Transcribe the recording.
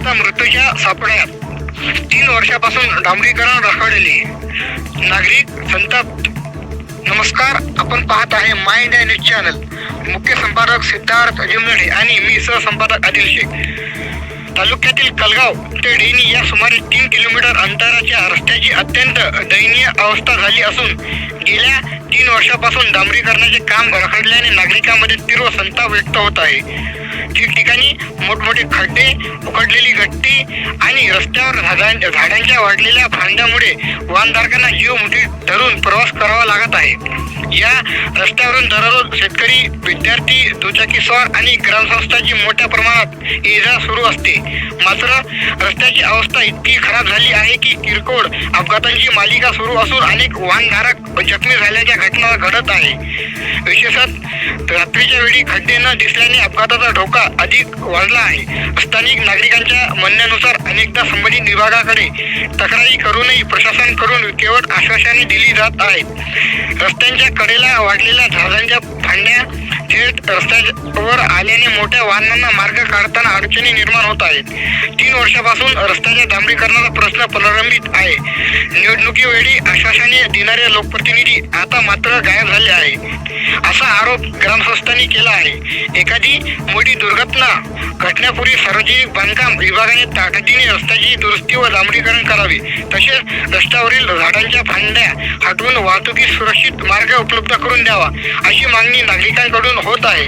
नागरिकाचा मृत्यूच्या सापळ्यात 3 वर्षापासून डांबरीकरण रखडले, नागरिक संतप्त। नमस्कार, आपण पाहत आहे माय इंडिया न्यूज चॅनल। मुख्य संपादक सिद्धार्थ अजिमनडे आणि मी सहसंपादक आदिल शेख। तालुक्यातील कलगाव ते डेनी या सुमारे 3 किलोमीटर अंतराच्या रस्त्याची अत्यंत दयनीय अवस्था झाली असून गेल्या 3 वर्षापासून डांबरीकरणाचे काम रखडल्याने नागरिकांमध्ये तीव्र संताप व्यक्त होत आहे। ठिकठिकाणी मोठमोठे खड्डे, उखडलेली गट्टी आणि रस्त्यावर झाडांच्या वाढलेल्या फांद्यामुळे वाहनधारकांना जीव मुठीत धरून प्रवास करावा लागत आहे। या रस्त्यावरून दररोज शेतकरी, विद्यार्थी, दुचाकीस्वार आणि ग्रामस्थांची मोठ्या प्रमाणात ये-जा सुरू असते। मात्र रस्त्याची अवस्था इतकी खराब झाली आहे की किरकोळ अपघातांची मालिका सुरू असून अनेक वाहनधारक जखमी झाल्याच्या घटना घडत आहे। विशेषतः रात्रीच्या वेळी खड्डे न दिसल्याने अपघाताचा धोका अधिक वाढला आहे। स्थानिक नागरिकांच्या म्हणण्यानुसार अनेकदा संबंधित विभागाकडे तक्रारी करूनही प्रशासनाकडून केवळ आश्वासने दिली जात आहेत। रस्त्यांच्या कडेला वाढलेल्या झाडांच्या फांद्या थेट रस्त्यावर आल्याने मोठ्या वाहनांना मार्ग काढताना अडचणी निर्माण होत आहेत। 3 वर्षापासून रस्त्याच्या डांबरीकरणाचा प्रश्न प्रलंबित आहे। निवडणुकीवेळी आश्वासने देणारे लोकप्रतिनिधी आता मात्र गायब झाले आहे, असा आरोप ग्रामस्थांनी केला आहे। एखादी मोठी दुर्घटना घटण्यापूर्वी सार्वजनिक बांधकाम विभागाने तातडीने रस्त्याची दुरुस्ती व डांबरीकरण करावे, तसेच रस्त्यावरील झाडांच्या फांद्या हटवून वाहतुकीस सुरक्षित मार्ग उपलब्ध करून द्यावा, अशी मागणी नागरिकांकडून होत आहे।